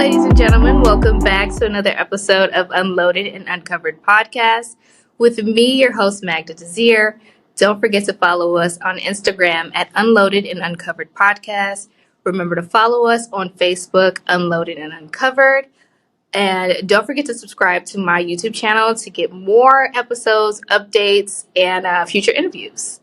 ladies and gentlemen. Welcome back to another episode of Unloaded and Uncovered podcast with me, your host, Magda Desir. Don't forget to follow us on Instagram at Unloaded and Uncovered podcast. Remember to follow us on Facebook, Unloaded and Uncovered. And don't forget to subscribe to my YouTube channel to get more episodes, updates, and future interviews.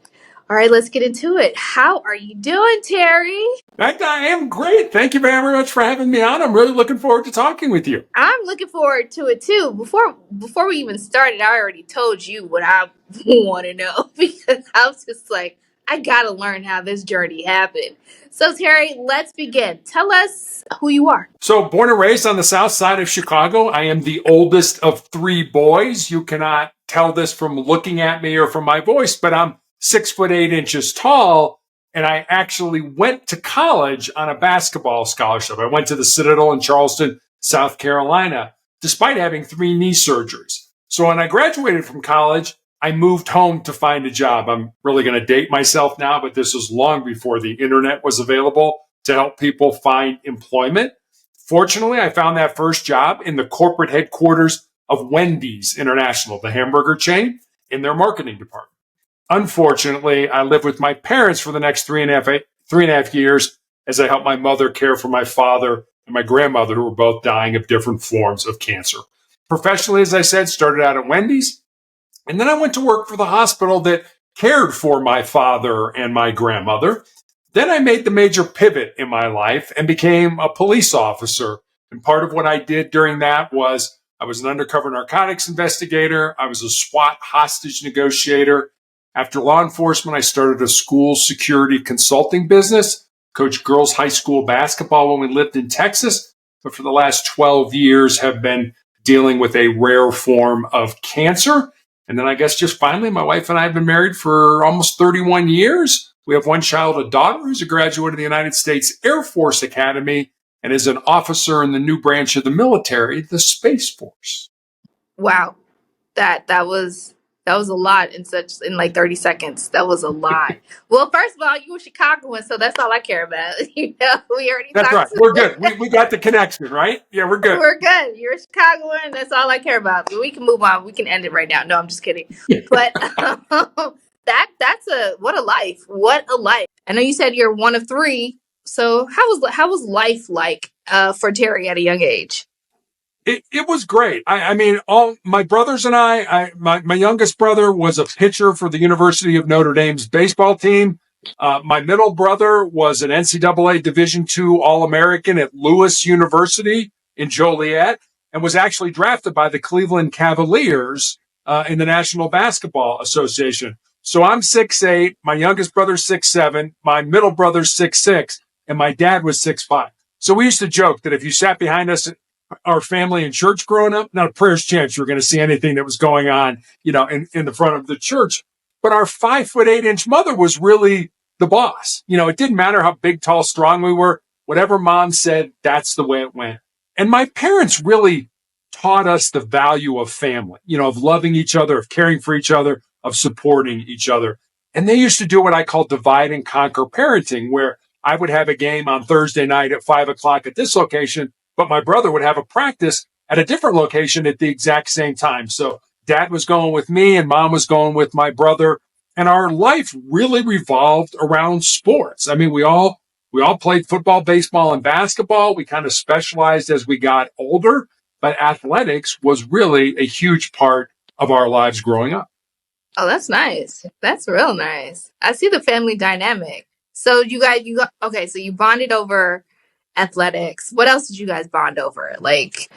All right, let's get into it. How are you doing, Terry? I am great. Thank you very much for having me on. I'm really looking forward to talking with you. I'm looking forward to it too. Before we even started, I already told you what I want to know because I was just like, I gotta learn how this journey happened. So Terry, let's begin. Tell us who you are. So born and raised on the south side of Chicago. I am the oldest of three boys. You cannot tell this from looking at me or from my voice, but I'm 6'8" tall. And I actually went to college on a basketball scholarship. I went to the Citadel in Charleston, South Carolina, despite having 3 knee surgeries. So when I graduated from college, I moved home to find a job. I'm really going to date myself now, but this was long before the internet was available to help people find employment. Fortunately, I found that first job in the corporate headquarters of Wendy's International, the hamburger chain, in their marketing department. Unfortunately, I lived with my parents for the next 3.5 years as I helped my mother care for my father and my grandmother, who were both dying of different forms of cancer. Professionally, as I said, started out at Wendy's, and then I went to work for the hospital that cared for my father and my grandmother. Then I made the major pivot in my life and became a police officer. And part of what I did during that was I was an undercover narcotics investigator. I was a SWAT hostage negotiator. After law enforcement, I started a school security consulting business, coached girls' high school basketball when we lived in Texas, but for the last 12 years have been dealing with a rare form of cancer. And then I guess just finally, my wife and I have been married for almost 31 years. We have one child, a daughter, who's a graduate of the United States Air Force Academy and is an officer in the new branch of the military, the Space Force. Wow, that was a lot in like 30 seconds. That was a lot. Well, first of all, you were Chicagoan, so that's all I care about. We already That's right. We're good. We got the connection, right? Yeah, we're good. We're good. You're a Chicagoan. That's all I care about. We can move on. We can end it right now. No, I'm just kidding. But what a life. What a life. I know you said you're one of 3. So how was life like for Terry at a young age? It was great. I mean, all my brothers and my youngest brother was a pitcher for the University of Notre Dame's baseball team. My middle brother was an NCAA Division II All-American at Lewis University in Joliet and was actually drafted by the Cleveland Cavaliers in the National Basketball Association. So I'm 6'8", my youngest brother's 6'7", my middle brother's 6'6", and my dad was 6'5". So we used to joke that if you sat behind us, our family in church growing up, not a prayer's chance you were going to see anything that was going on, in the front of the church. But our 5'8" mother was really the boss. It didn't matter how big, tall, strong we were. Whatever mom said, that's the way it went. And my parents really taught us the value of family, of loving each other, of caring for each other, of supporting each other. And they used to do what I call divide and conquer parenting, where I would have a game on Thursday night at 5:00 at this location, but my brother would have a practice at a different location at the exact same time. So dad was going with me and mom was going with my brother. And our life really revolved around sports. I mean, we all played football, baseball, and basketball. We kind of specialized as we got older, but athletics was really a huge part of our lives growing up. Oh, that's nice. That's real nice. I see the family dynamic. So okay, so you bonded over athletics. What else did you guys bond over? Like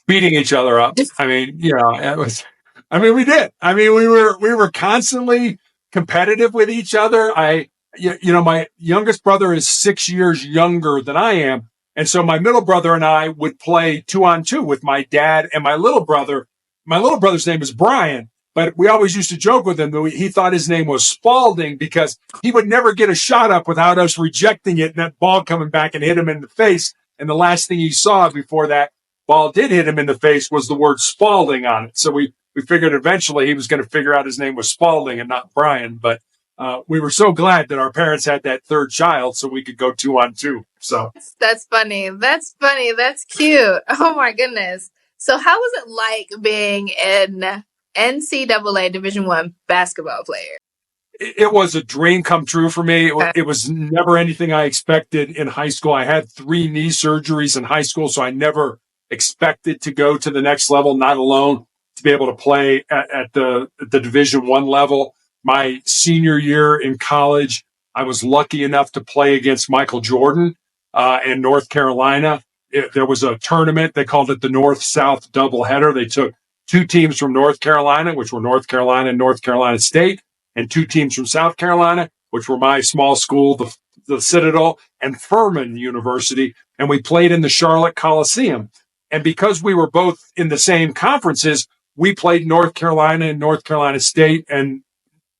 beating each other up. I mean, we did. I mean, we were constantly competitive with each other. My youngest brother is 6 years younger than I am. And so my middle brother and I would play 2-on-2 with my dad and my little brother. My little brother's name is Brian, but we always used to joke with him that he thought his name was Spalding because he would never get a shot up without us rejecting it and that ball coming back and hit him in the face. And the last thing he saw before that ball did hit him in the face was the word Spalding on it. So we figured eventually he was going to figure out his name was Spalding and not Brian. But we were so glad that our parents had that third child so we could go 2-on-2. So That's funny. That's funny. That's cute. Oh my goodness. So how was it like being an NCAA Division One basketball player? it was a dream come true for me. Okay. It was never anything I expected in high school. I had 3 knee surgeries in high school, so I never expected to go to the next level, not alone to be able to play at the Division One level. My senior year in college, I was lucky enough to play against Michael Jordan in North Carolina. There was a tournament. They called it the North-South doubleheader. They took 2 teams from North Carolina, which were North Carolina and North Carolina State, and 2 teams from South Carolina, which were my small school, the Citadel, and Furman University. And we played in the Charlotte Coliseum. And because we were both in the same conferences, we played North Carolina and North Carolina State, and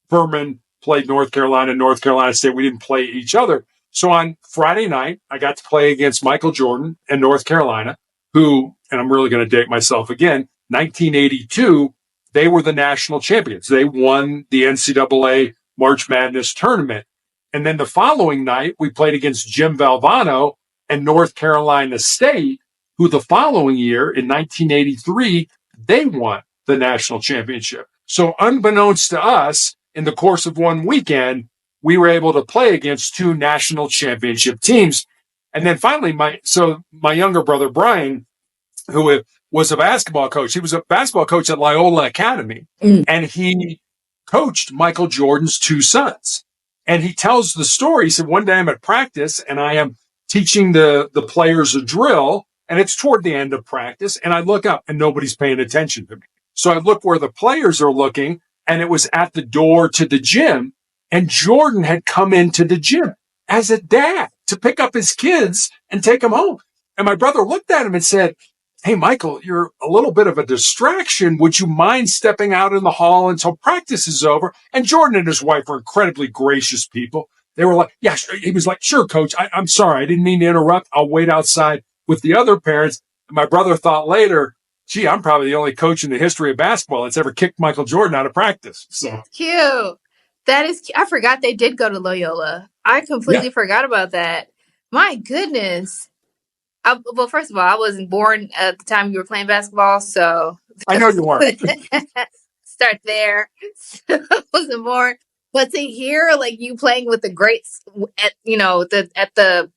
Furman played North Carolina and North Carolina State. We didn't play each other. So on Friday night, I got to play against Michael Jordan and North Carolina, who, and I'm really going to date myself again, 1982, they were the national champions. They won the NCAA March Madness tournament. And then the following night, we played against Jim Valvano and North Carolina State, who the following year in 1983, they won the national championship. So unbeknownst to us, in the course of one weekend, we were able to play against 2 national championship teams. And then finally, my younger brother, Brian, who was a basketball coach, he was a basketball coach at Loyola Academy, and he coached Michael Jordan's 2 sons. And he tells the story. He said, one day I'm at practice and I am teaching the players a drill, and it's toward the end of practice, and I look up and nobody's paying attention to me. So I look where the players are looking, and it was at the door to the gym, and Jordan had come into the gym as a dad to pick up his kids and take them home. And my brother looked at him and said, "Hey, Michael, you're a little bit of a distraction. Would you mind stepping out in the hall until practice is over?" And Jordan and his wife were incredibly gracious people. They were like, "Yeah," he was like, "Sure, coach. I'm sorry. I didn't mean to interrupt. I'll wait outside with the other parents." And my brother thought later, "Gee, I'm probably the only coach in the history of basketball that's ever kicked Michael Jordan out of practice." So Cute. That is cute. I forgot they did go to Loyola. I completely forgot about that. My goodness. Well, first of all, I wasn't born at the time you were playing basketball, so I know you weren't. start there. I wasn't born, but to hear like you playing with the greats at the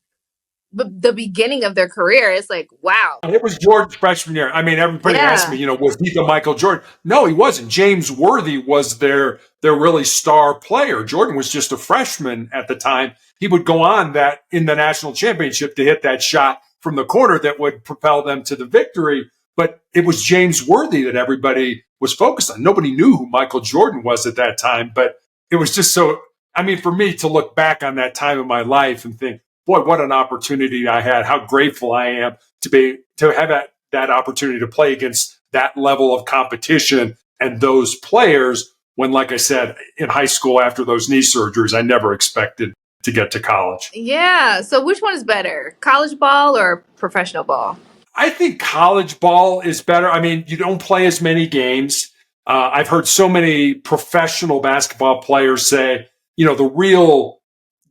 beginning of their career, it's like wow. And it was Jordan's freshman year. I mean, everybody asked me, was he the Michael Jordan? No, he wasn't. James Worthy was their really star player. Jordan was just a freshman at the time. He would go on that in the national championship to hit that shot from the corner that would propel them to the victory. But it was James Worthy that everybody was focused on. Nobody knew who Michael Jordan was at that time, but it was just so, I mean, for me to look back on that time in my life and think, boy, what an opportunity I had. How grateful I am to have that opportunity to play against that level of competition and those players when, like I said, in high school after those knee surgeries, I never expected to get to college. Yeah. So which one is better, college ball or professional ball? I think college ball is better. I mean, you don't play as many games. I've heard so many professional basketball players say, the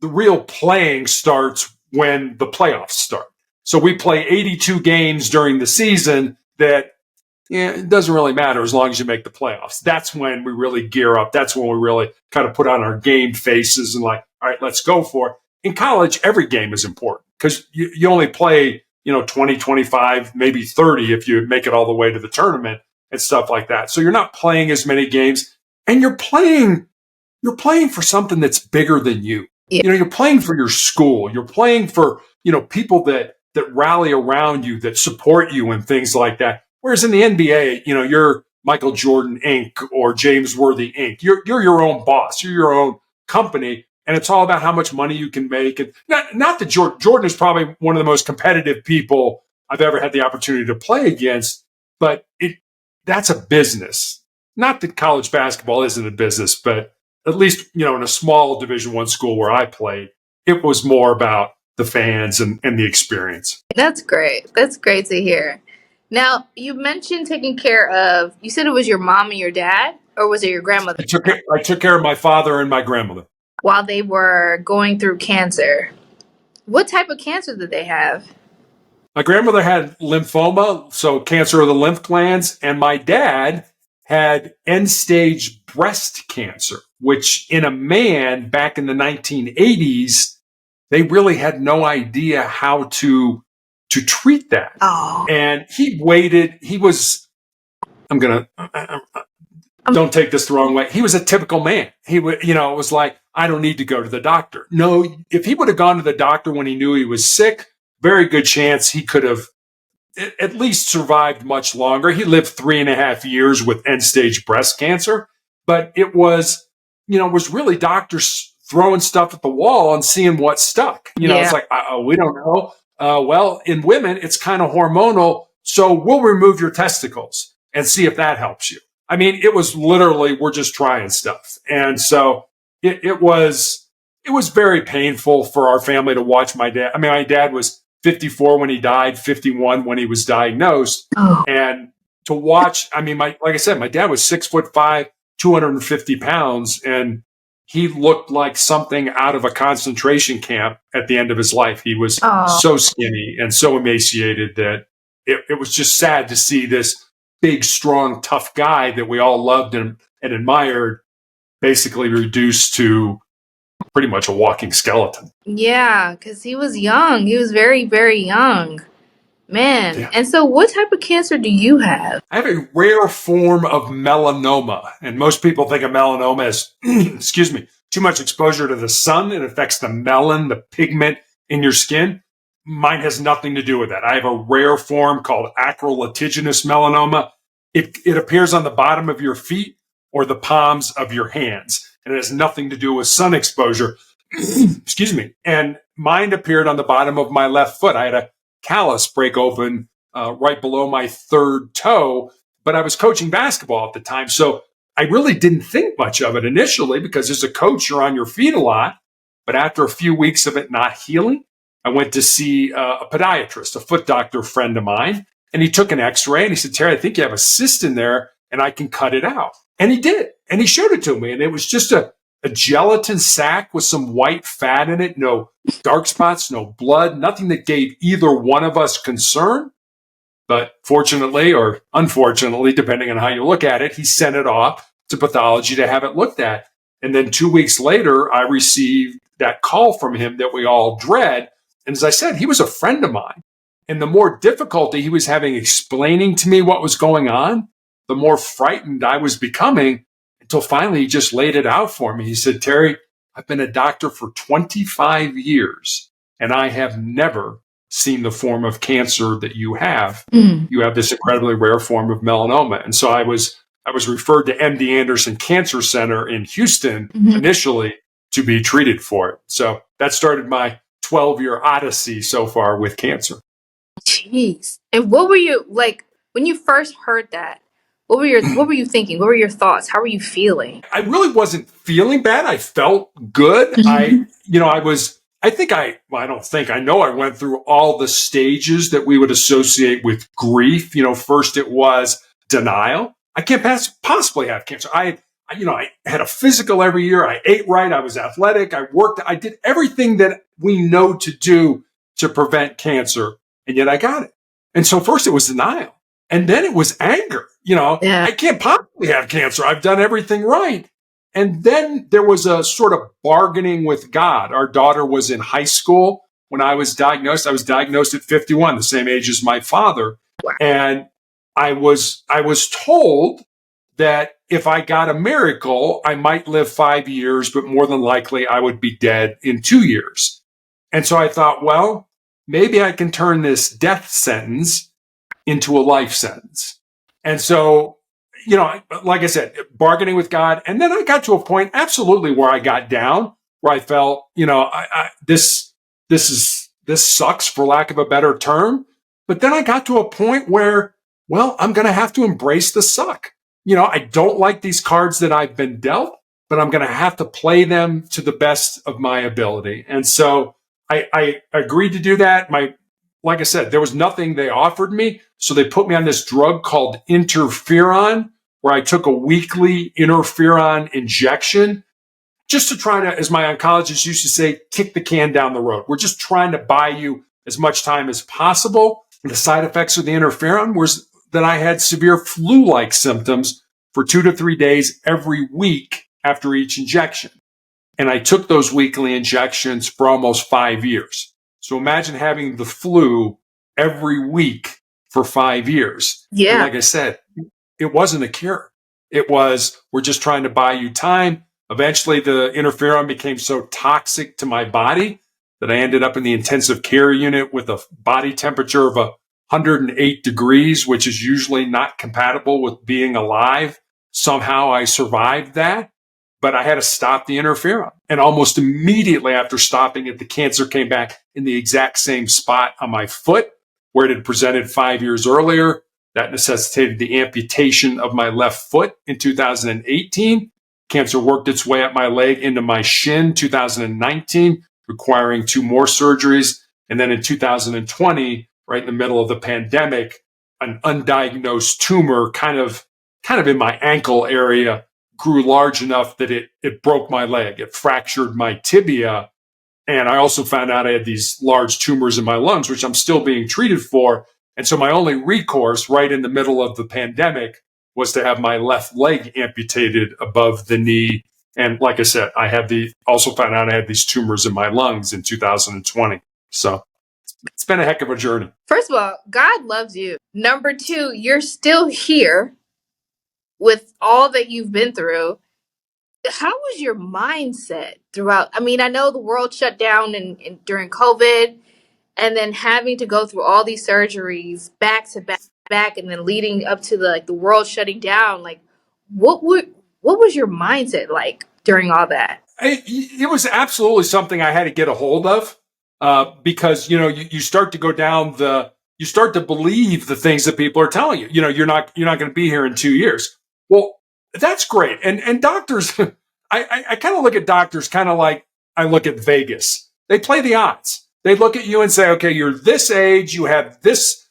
real playing starts when the playoffs start. So we play 82 games during the season that it doesn't really matter as long as you make the playoffs. That's when we really gear up. That's when we really kind of put on our game faces and like, all right, let's go for it. In college, every game is important because you only play, 20, 25, maybe 30 if you make it all the way to the tournament and stuff like that. So you're not playing as many games, and you're playing for something that's bigger than you. Yeah. You're playing for your school. You're playing for, people that rally around you, that support you and things like that. Whereas in the NBA, you're Michael Jordan Inc. or James Worthy Inc. You're your own boss. You're your own company. And it's all about how much money you can make. And not that Jordan is probably one of the most competitive people I've ever had the opportunity to play against, but that's a business. Not that college basketball isn't a business, but at least, in a small Division I school where I played, it was more about the fans and the experience. That's great. That's great to hear. Now, you mentioned taking care of, you said it was your mom and your dad, or was it your grandmother? I took care of my father and my grandmother. while they were going through cancer. What type of cancer did they have? My grandmother had lymphoma, so cancer of the lymph glands, and my dad had end-stage breast cancer, which in a man back in the 1980s, they really had no idea how to treat that. Oh. And he waited. He was, don't take this the wrong way. He was a typical man. He would, it was like, I don't need to go to the doctor. No, if he would have gone to the doctor when he knew he was sick, very good chance he could have at least survived much longer. He lived 3.5 years with end-stage breast cancer, but it was really doctors throwing stuff at the wall and seeing what stuck. It's like, we don't know. Well, in women, it's kind of hormonal, so we'll remove your testicles and see if that helps you. I mean, it was literally, we're just trying stuff. And so it was very painful for our family to watch my dad. I mean, my dad was 54 when he died, 51 when he was diagnosed. Oh. And to watch, I mean, like I said, my dad was 6'5", 250 pounds, and he looked like something out of a concentration camp at the end of his life. He was so skinny and so emaciated that it was just sad to see this big, strong, tough guy that we all loved and admired basically reduced to pretty much a walking skeleton. Yeah, because he was young. He was very, very young. Man. Yeah. And so what type of cancer do you have? I have a rare form of melanoma. And most people think of melanoma as, excuse me, too much exposure to the sun. It affects the melon, the pigment in your skin. Mine has nothing to do with that. I have a rare form called acrolitiginous melanoma. It appears on the bottom of your feet or the palms of your hands. And it has nothing to do with sun exposure. Excuse me. And mine appeared on the bottom of my left foot. I had a callus break open right below my third toe, but I was coaching basketball at the time. So I really didn't think much of it initially because as a coach, you're on your feet a lot. But after a few weeks of it not healing, I went to see a podiatrist, a foot doctor friend of mine, and he took an x-ray and he said, Terry, I think you have a cyst in there and I can cut it out. And he did. And he showed it to me. And it was just a gelatin sac with some white fat in it, no dark spots, no blood, nothing that gave either one of us concern. But fortunately or unfortunately, depending on how you look at it, he sent it off to pathology to have it looked at. And then 2 weeks later, I received that call from him that we all dread. And as I said, he was a friend of mine. And the more difficulty he was having explaining to me what was going on, the more frightened I was becoming until finally he just laid it out for me. He said, Terry, I've been a doctor for 25 years and I have never seen the form of cancer that you have. You have this incredibly rare form of melanoma. And so I was referred to MD Anderson Cancer Center in Houston initially to be treated for it. So that started my 12-year odyssey so far with cancer. Jeez. And what were you like when you first heard that? What were you thinking? What were your thoughts? How were you feeling? I really wasn't feeling bad. I felt good. I know I went through all the stages that we would associate with grief. First it was denial. I can't possibly have cancer. I had a physical every year. I ate right. I was athletic. I worked. I did everything that we know to do to prevent cancer. And yet I got it. And so first it was denial. And then it was anger. I can't possibly have cancer. I've done everything right. And then there was a sort of bargaining with God. Our daughter was in high school when I was diagnosed. I was diagnosed at 51, the same age as my father. Wow. And I was told that if I got a miracle, I might live 5 years, but more than likely I would be dead in 2 years. And so I thought, well, maybe I can turn this death sentence into a life sentence. And so, like I said, bargaining with God. And then I got to a point absolutely where I got down, where I felt, this sucks for lack of a better term. But then I got to a point where, well, I'm going to have to embrace the suck. I don't like these cards that I've been dealt, but I'm going to have to play them to the best of my ability. And so I agreed to do that. Like I said, there was nothing they offered me. So they put me on this drug called interferon, where I took a weekly interferon injection just to try to, as my oncologist used to say, kick the can down the road. We're just trying to buy you as much time as possible. The side effects of the interferon was that I had severe flu-like symptoms for 2 to 3 days every week after each injection. And I took those weekly injections for almost 5 years. So imagine having the flu every week for 5 years. Yeah. And like I said, it wasn't a cure. It was, we're just trying to buy you time. Eventually, the interferon became so toxic to my body that I ended up in the intensive care unit with a body temperature of 108 degrees, which is usually not compatible with being alive. Somehow I survived that, but I had to stop the interferon. And almost immediately after stopping it, the cancer came back in the exact same spot on my foot where it had presented 5 years earlier. That necessitated the amputation of my left foot in 2018. Cancer worked its way up my leg into my shin 2019, requiring 2 more surgeries. And then in 2020, right in the middle of the pandemic, an undiagnosed tumor kind of in my ankle area grew large enough that it broke my leg. It fractured my tibia. And I also found out I had these large tumors in my lungs, which I'm still being treated for. And so my only recourse right in the middle of the pandemic was to have my left leg amputated above the knee. And like I said, also found out I had these tumors in my lungs in 2020. So it's been a heck of a journey. First of all, God loves you. Number 2, you're still here with all that you've been through. How was your mindset throughout? I mean, I know the world shut down during COVID, and then having to go through all these surgeries back to back, and then leading up to the world shutting down. Like, what was your mindset like during all that? It was absolutely something I had to get a hold of because you start to go down you start to believe the things that people are telling you. You're not going to be here in 2 years. Well, that's great. And doctors, I kind of look at doctors kind of like I look at Vegas. They play the odds. They look at you and say, okay, you're this age, you have this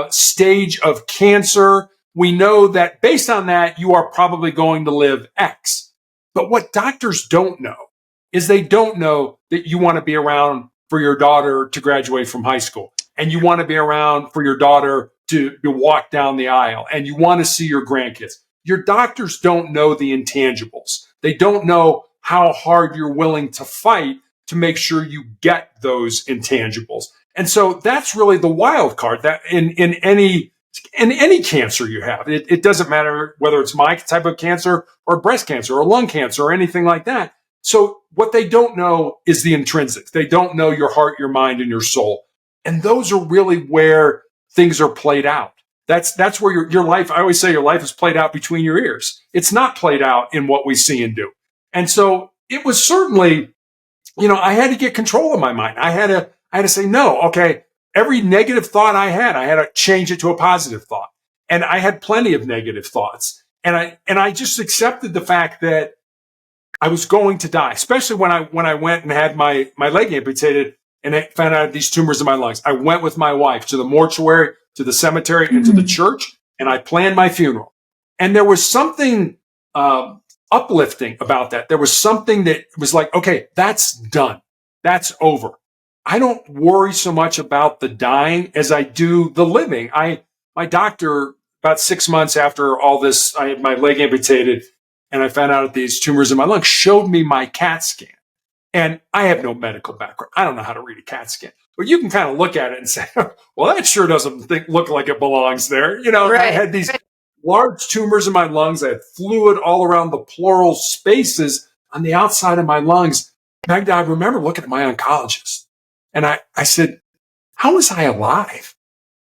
stage of cancer. We know that based on that, you are probably going to live X. But what doctors don't know is they don't know that you want to be around for your daughter to graduate from high school. And you want to be around for your daughter to walk down the aisle. And you want to see your grandkids. Your doctors don't know the intangibles. They don't know how hard you're willing to fight to make sure you get those intangibles. And so that's really the wild card that in any cancer you have. It doesn't matter whether it's my type of cancer or breast cancer or lung cancer or anything like that. So what they don't know is the intrinsics. They don't know your heart, your mind, and your soul. And those are really where things are played out. That's where your life, I always say your life is played out between your ears. It's not played out in what we see and do. And so it was certainly, I had to get control of my mind. I had to say, no, okay, every negative thought I had to change it to a positive thought. And I had plenty of negative thoughts. And I just accepted the fact that I was going to die, especially when I went and had my leg amputated and I found out these tumors in my lungs. I went with my wife to the mortuary, to the cemetery, and to the church, and I planned my funeral. And there was something uplifting about that. There was something that was like, okay, that's done. That's over. I don't worry so much about the dying as I do the living. My doctor, about 6 months after all this, I had my leg amputated and I found out these tumors in my lungs, showed me my CAT scan. And I have no medical background. I don't know how to read a CAT scan. But you can kind of look at it and say, well, that sure doesn't look like it belongs there. Right. I had these large tumors in my lungs. I had fluid all around the pleural spaces on the outside of my lungs. Magda, I remember looking at my oncologist. And I said, how was I alive?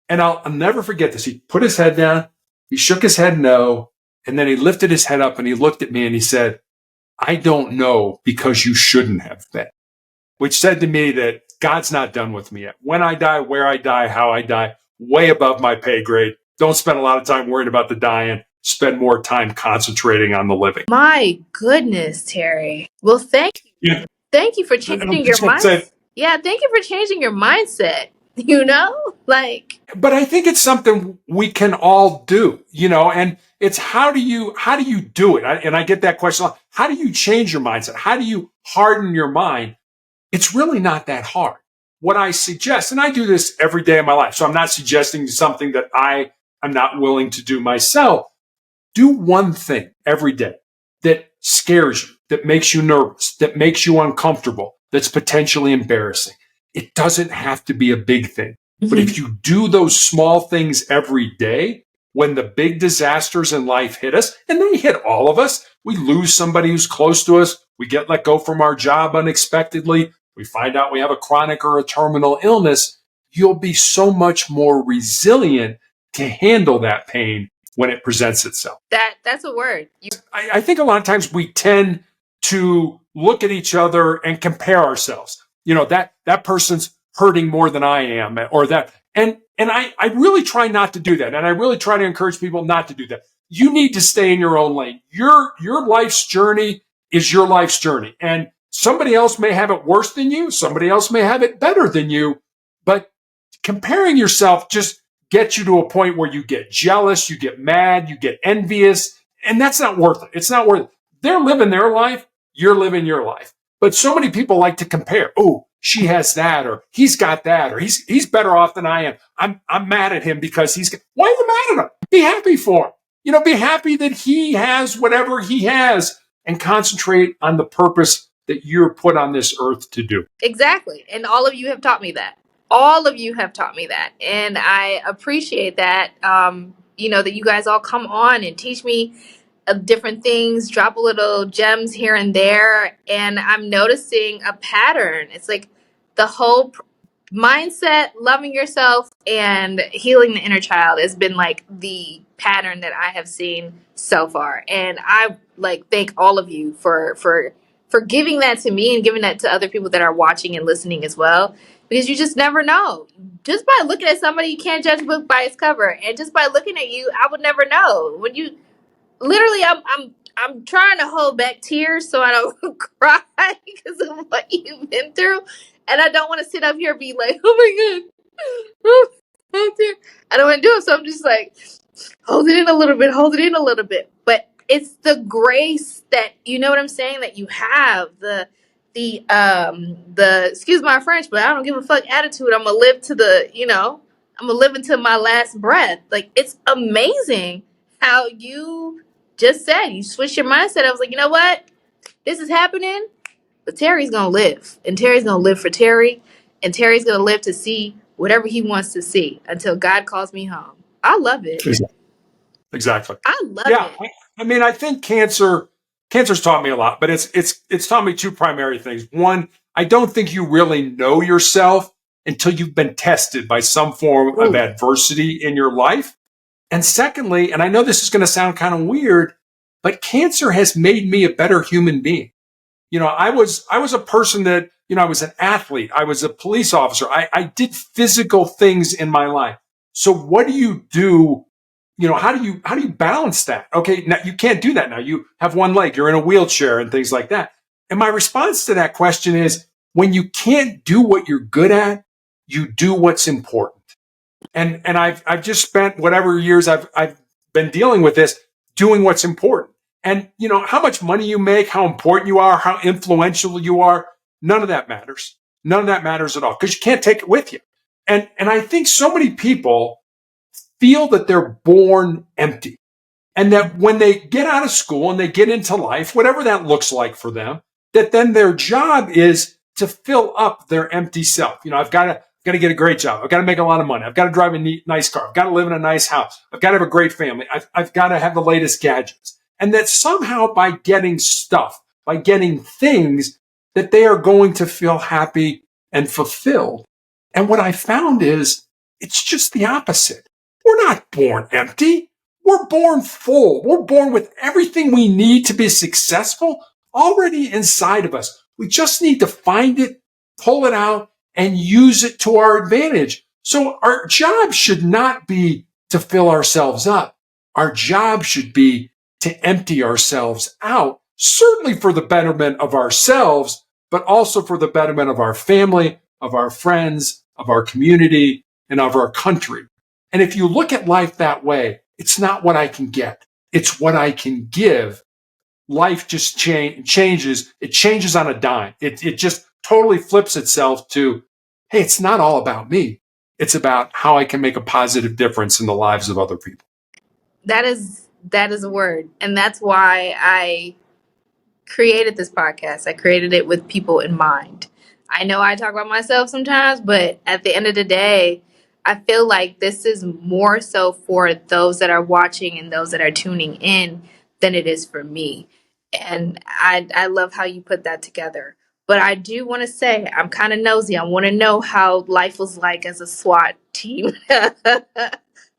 And I'll never forget this. He put his head down. He shook his head no. And then he lifted his head up and he looked at me and he said, I don't know because you shouldn't have been. Which said to me that God's not done with me yet. When I die, where I die, how I die, way above my pay grade. Don't spend a lot of time worrying about the dying. Spend more time concentrating on the living. My goodness, Terry. Well, thank you. Yeah. Thank you for changing your mindset. Yeah, thank you for changing your mindset. you know? Like, But I think it's something we can all do, and it's how do you do it? And I get that question. How do you change your mindset? How do you harden your mind? It's really not that hard. What I suggest, and I do this every day of my life, so I'm not suggesting something that I am not willing to do myself. Do one thing every day that scares you, that makes you nervous, that makes you uncomfortable, that's potentially embarrassing. It doesn't have to be a big thing. But if you do those small things every day, when the big disasters in life hit us, and they hit all of us, we lose somebody who's close to us, we get let go from our job unexpectedly, we find out we have a chronic or a terminal illness, you'll be so much more resilient to handle that pain when it presents itself. that's a word. I think a lot of times we tend to look at each other and compare ourselves. That person's hurting more than I am, or that. And I really try not to do that. And I really try to encourage people not to do that. You need to stay in your own lane. Your life's journey is your life's journey. And somebody else may have it worse than you. Somebody else may have it better than you. But comparing yourself just gets you to a point where you get jealous, you get mad, you get envious, and that's not worth it. It's not worth it. They're living their life, you're living your life. But so many people like to compare. Oh, she has that, or he's got that, or he's better off than I am. I'm mad at him because why are you mad at him? Be happy for him. Be happy that he has whatever he has, and concentrate on the purpose that you're put on this earth to do. Exactly. And all of you have taught me that. All of you have taught me that. And I appreciate that, that you guys all come on and teach me different things, drop a little gems here and there. And I'm noticing a pattern. It's like the whole mindset, loving yourself, and healing the inner child has been like the pattern that I have seen so far. And I thank all of you for giving that to me and giving that to other people that are watching and listening as well, because you just never know. Just by looking at somebody, you can't judge a book by its cover, and just by looking at you, I would never know. When you literally, I'm trying to hold back tears so I don't cry because of what you've been through, and I don't want to sit up here and be like, oh my god, oh dear. I don't want to do it, so I'm just like, hold it in a little bit. But it's the grace that, you know what I'm saying, that you have, the excuse my French, but I don't give a fuck attitude. I'm gonna live I'm gonna live until my last breath. Like, it's amazing how you just said, you switched your mindset. I was like, you know what? This is happening, but Terry's gonna live. And Terry's gonna live for Terry. And Terry's gonna live to see whatever he wants to see until God calls me home. I love it. Exactly. I love it. I mean, I think cancer's taught me a lot, but it's taught me two primary things. One, I don't think you really know yourself until you've been tested by some form of adversity in your life. And secondly, and I know this is going to sound kind of weird, but cancer has made me a better human being. I was a person that, I was an athlete. I was a police officer. I did physical things in my life. So what do you do? How do you balance that? Okay, now you can't do that now. You have one leg, you're in a wheelchair and things like that. And my response to that question is, when you can't do what you're good at, you do what's important. And I've just spent whatever years I've been dealing with this, doing what's important. And how much money you make, how important you are, how influential you are, none of that matters. None of that matters at all, because you can't take it with you. And I think so many people feel that they're born empty, and that when they get out of school and they get into life, whatever that looks like for them, that then their job is to fill up their empty self. I've got to get a great job. I've got to make a lot of money. I've got to drive a nice car. I've got to live in a nice house. I've got to have a great family. I've got to have the latest gadgets. And that somehow by getting stuff, by getting things, that they are going to feel happy and fulfilled. And what I found is it's just the opposite. We're not born empty. We're born full. We're born with everything we need to be successful already inside of us. We just need to find it, pull it out, and use it to our advantage. So our job should not be to fill ourselves up. Our job should be to empty ourselves out, certainly for the betterment of ourselves, but also for the betterment of our family, of our friends, of our community, and of our country. And if you look at life that way, it's not what I can get. It's what I can give. Life just changes. It changes on a dime. It just totally flips itself to, hey, it's not all about me. It's about how I can make a positive difference in the lives of other people. That is a word. And that's why I created this podcast. I created it with people in mind. I know I talk about myself sometimes, but at the end of the day, I feel like this is more so for those that are watching and those that are tuning in than it is for me. And I love how you put that together. But I do want to say I'm kind of nosy. I want to know how life was like as a SWAT team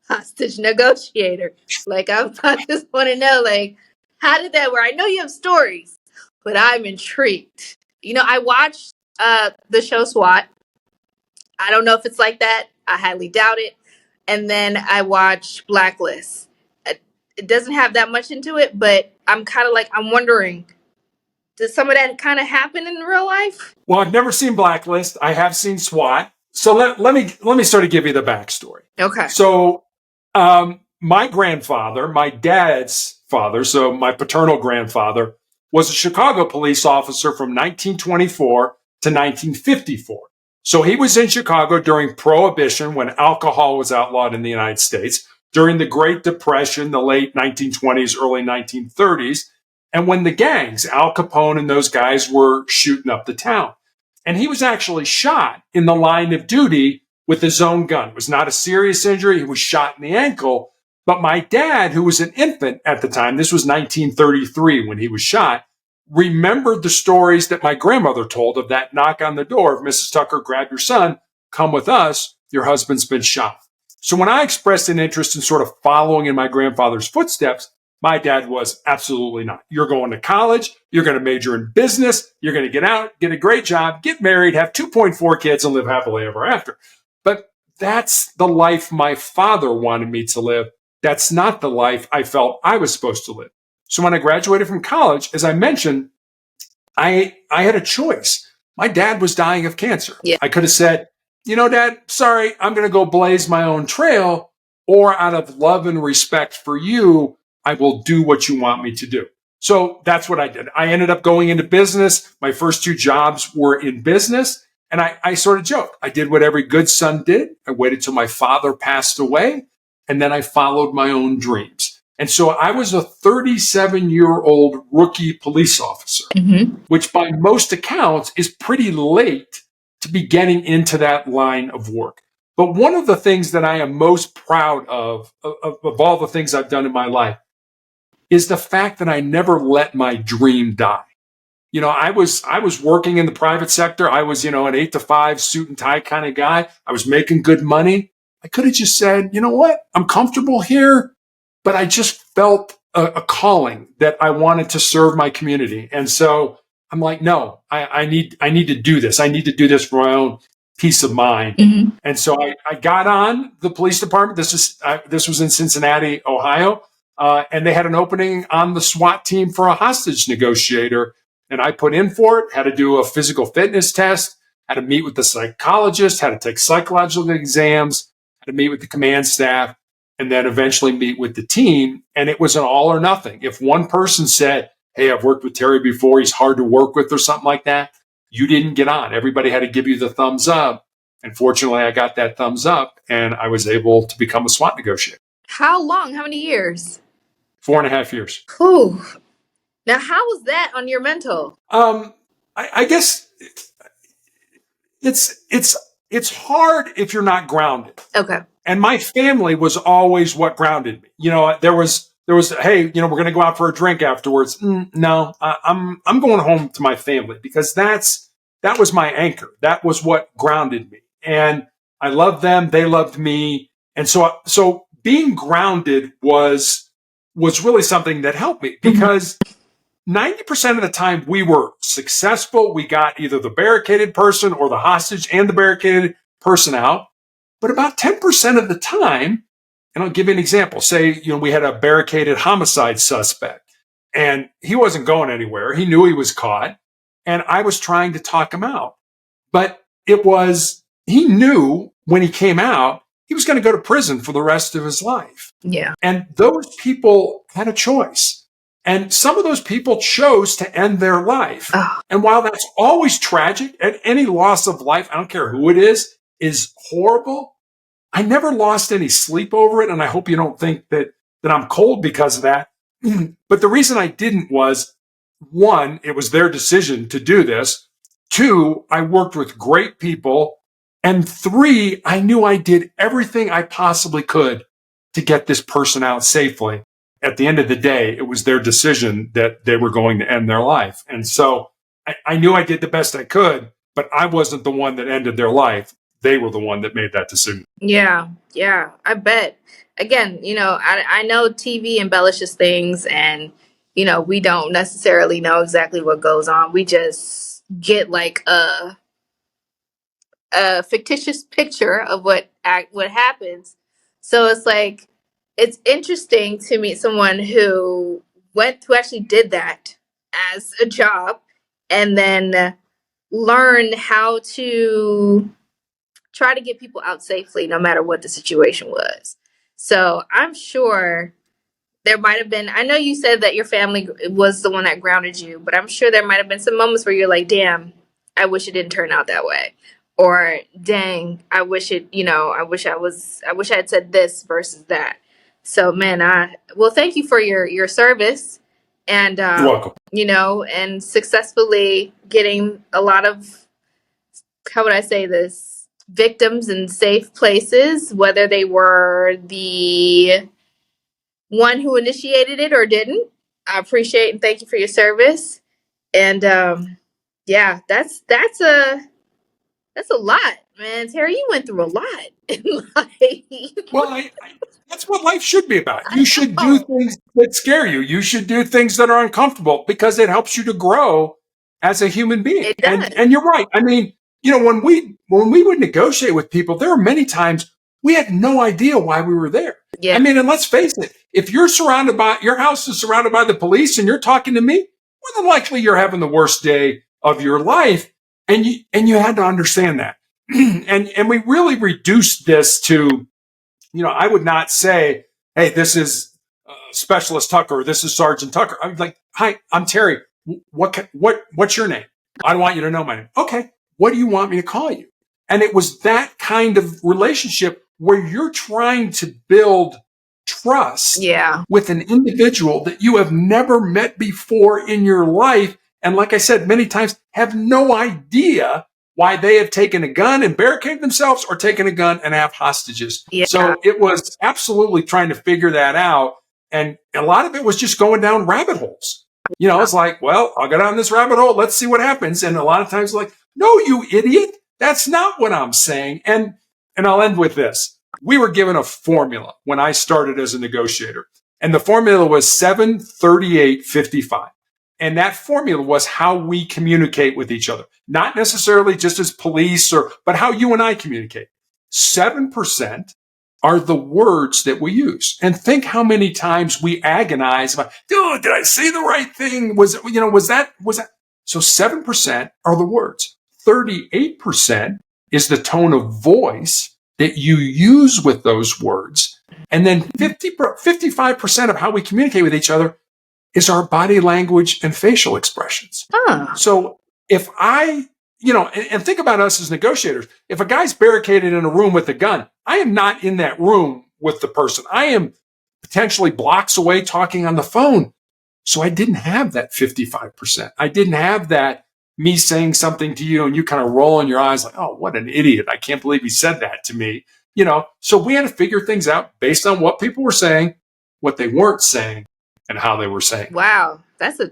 hostage negotiator. Like I just want to know, like, how did that work? I know you have stories, but I'm intrigued. I watched the show SWAT. I don't know if it's like that. I highly doubt it. And then I watched Blacklist. It doesn't have that much into it, but I'm kind of like, I'm wondering, does some of that kind of happen in real life? Well, I've never seen Blacklist. I have seen SWAT. So let me sort of give you the backstory. Okay. So my grandfather, my dad's father, so my paternal grandfather, was a Chicago police officer from 1924 to 1954. So he was in Chicago during Prohibition, when alcohol was outlawed in the United States, during the Great Depression, the late 1920s, early 1930s, and when the gangs, Al Capone and those guys, were shooting up the town. And he was actually shot in the line of duty with his own gun. It was not a serious injury. He was shot in the ankle. But my dad, who was an infant at the time, this was 1933 when he was shot, remembered the stories that my grandmother told of that knock on the door of Mrs. Tucker, grab your son, come with us, your husband's been shot. So when I expressed an interest in sort of following in my grandfather's footsteps, my dad was absolutely not. You're going to college, you're going to major in business, you're going to get out, get a great job, get married, have 2.4 kids, and live happily ever after. But that's the life my father wanted me to live. That's not the life I felt I was supposed to live. So when I graduated from college, as I mentioned, I had a choice. My dad was dying of cancer. Yeah. I could have said, Dad, sorry, I'm going to go blaze my own trail, or out of love and respect for you, I will do what you want me to do. So that's what I did. I ended up going into business. My first 2 jobs were in business. And I sort of joke. I did what every good son did. I waited till my father passed away, and then I followed my own dreams. And so I was a 37-year-old rookie police officer, which by most accounts is pretty late to be getting into that line of work. But one of the things that I am most proud of all the things I've done in my life, is the fact that I never let my dream die. I was working in the private sector. I was, an 8 to 5 suit and tie kind of guy. I was making good money. I could have just said, you know what? I'm comfortable here, but I just felt a calling that I wanted to serve my community. And so I'm like, no, I need to do this. I need to do this for my own peace of mind. Mm-hmm. And so I got on the police department. This was in Cincinnati, Ohio. And they had an opening on the SWAT team for a hostage negotiator. And I put in for it, had to do a physical fitness test, had to meet with the psychologist, had to take psychological exams, had to meet with the command staff, and then eventually meet with the team. And it was an all or nothing. If one person said, hey, I've worked with Terry before, he's hard to work with, or something like that, you didn't get on. Everybody had to give you the thumbs up. And fortunately, I got that thumbs up, and I was able to become a SWAT negotiator. How long? How many years? 4.5 years. Whew. Now, how was that on your mental? I guess it's hard if you're not grounded. Okay. And my family was always what grounded me. There was, hey, we're going to go out for a drink afterwards. No, I'm going home to my family, because that was my anchor. That was what grounded me. And I loved them. They loved me. And so being grounded was really something that helped me, because 90% of the time we were successful. We got either the barricaded person or the hostage and the barricaded person out. But about 10% of the time, and I'll give you an example. Say, we had a barricaded homicide suspect, and he wasn't going anywhere. He knew he was caught, and I was trying to talk him out. But it was he knew when he came out, he was going to go to prison for the rest of his life. Yeah. And those people had a choice. And some of those people chose to end their life. Oh, And while that's always tragic, and any loss of life, I don't care who it is horrible. I never lost any sleep over it. And I hope you don't think that I'm cold because of that. But the reason I didn't was, one, it was their decision to do this. Two, I worked with great people. And three, I knew I did everything I possibly could to get this person out safely. At the end of the day, it was their decision that they were going to end their life. And so I knew I did the best I could, but I wasn't the one that ended their life. They were the one that made that decision. yeah, yeah, I bet. Again, I know TV embellishes things, and we don't necessarily know exactly what goes on. We just get like a fictitious picture of what happens. So it's like it's interesting to meet someone who actually did that as a job, and then learn how to try to get people out safely no matter what the situation was. So I'm sure there might have been, I know you said that your family was the one that grounded you, but I'm sure there might have been some moments where you're like, damn, I wish it didn't turn out that way. Or dang, I wish I had said this versus that. So man, thank you for your service, and You're welcome. and successfully getting a lot of, how would I say this, victims in safe places, whether they were the one who initiated it or didn't. I appreciate and thank you for your service. And yeah, that's a lot, man. Terry, you went through a lot in life. Well, that's what life should be about. You should do Oh, things that scare you. You should do things that are uncomfortable because it helps you to grow as a human being. it does. And you're right. I mean, when we would negotiate with people, there are many times we had no idea why we were there. Yeah, I mean, and let's face it, if your house is surrounded by the police and you're talking to me, more than likely you're having the worst day of your life. And you had to understand that. And we really reduced this to, I would not say, hey, this is Specialist Tucker, or this is Sergeant Tucker. I'm like, hi, I'm Terry. What's your name? I don't want you to know my name. Okay. What do you want me to call you? And it was that kind of relationship where you're trying to build trust yeah, with an individual that you have never met before in your life. And like I said, many times have no idea why they have taken a gun and barricaded themselves or taken a gun and have hostages. yeah, So it was absolutely trying to figure that out. And a lot of it was just going down rabbit holes. It's like, well, I'll go down this rabbit hole. Let's see what happens. And a lot of times like, no, you idiot. That's not what I'm saying. And I'll end with this. We were given a formula when I started as a negotiator, and the formula was 7-38-55. And that formula was how we communicate with each other, not necessarily just as police but how you and I communicate. 7% are the words that we use. And think how many times we agonize about, dude, did I say the right thing? Was that? So 7% are the words. 38% is the tone of voice that you use with those words. And then 55% of how we communicate with each other is our body language and facial expressions. huh. So if and think about us as negotiators. If a guy's barricaded in a room with a gun, I am not in that room with the person. I am potentially blocks away talking on the phone. So I didn't have that 55%. I didn't have that me saying something to you and you kind of rolling your eyes like, oh, what an idiot. I can't believe he said that to me. So we had to figure things out based on what people were saying, what they weren't saying, and how they were saying. Wow, that's a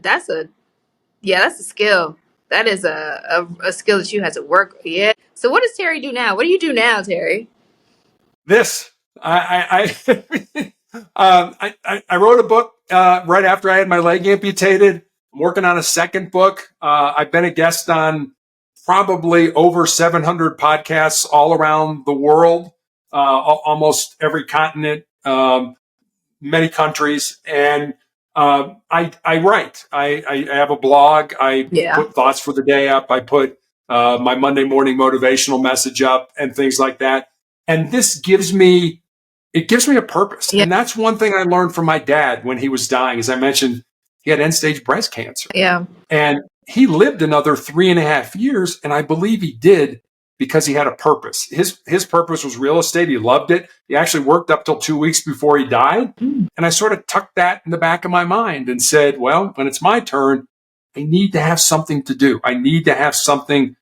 skill. That is a skill that you had to work with. Yeah. So what does Terry do now? What do you do now, Terry? This, I wrote a book right after I had my leg amputated. I'm working on a second book. I've been a guest on probably over 700 podcasts all around the world, almost every continent, many countries. And I write. I have a blog. I Yeah. put thoughts for the day up. I put my Monday morning motivational message up and things like that. And this gives me a purpose. Yeah. And that's one thing I learned from my dad when he was dying. As I mentioned, he had end-stage breast cancer. Yeah. And he lived another 3.5 years. And I believe he did because he had a purpose. His purpose was real estate. He loved it. He actually worked up till 2 weeks before he died. And I sort of tucked that in the back of my mind and said, well, when it's my turn, I need to have something to do. I need to have something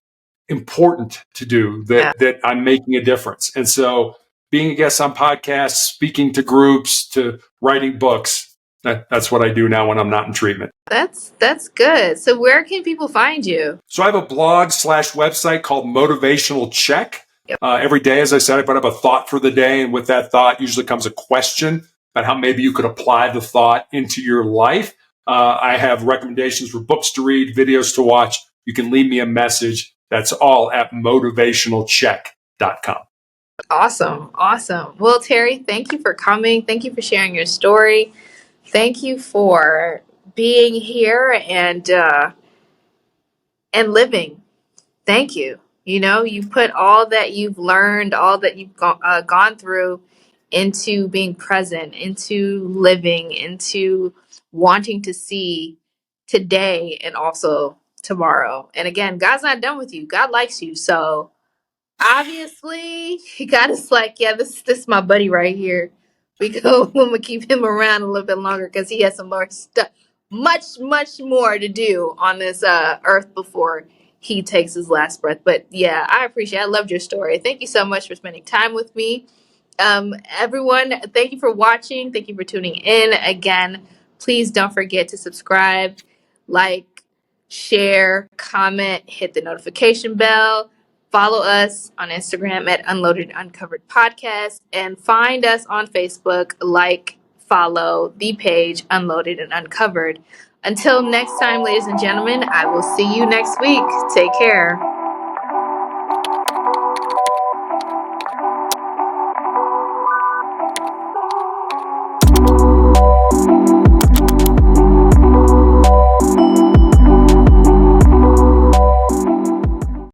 important to do that I'm making a difference. And so being a guest on podcasts, speaking to groups, to writing books, that's what I do now when I'm not in treatment. That's good. So where can people find you? So I have a blog/website called Motivational Check. Yep. Every day, as I said, I put up a thought for the day. And with that thought usually comes a question about how maybe you could apply the thought into your life. I have recommendations for books to read, videos to watch. You can leave me a message. That's all at motivationalcheck.com. Awesome. Awesome. Well, Terry, thank you for coming. Thank you for sharing your story. Thank you for being here and living. Thank you. You know, you put all that you've learned, all that you've gone through into being present, into living, into wanting to see today and also tomorrow. And again, God's not done with you. God likes you. So obviously, God is like, yeah, this is my buddy right here. I'm gonna keep him around a little bit longer because he has some more stuff, much more to do on this earth before he takes his last breath. But yeah, I loved your story. Thank you so much for spending time with me. Everyone, thank you for watching. Thank you for tuning in. Again, please don't forget to subscribe, like, share, comment, hit the notification bell. Follow us on Instagram at Unloaded Uncovered Podcast and find us on Facebook. Follow the page Unloaded and Uncovered. Until next time, ladies and gentlemen, I will see you next week. Take care.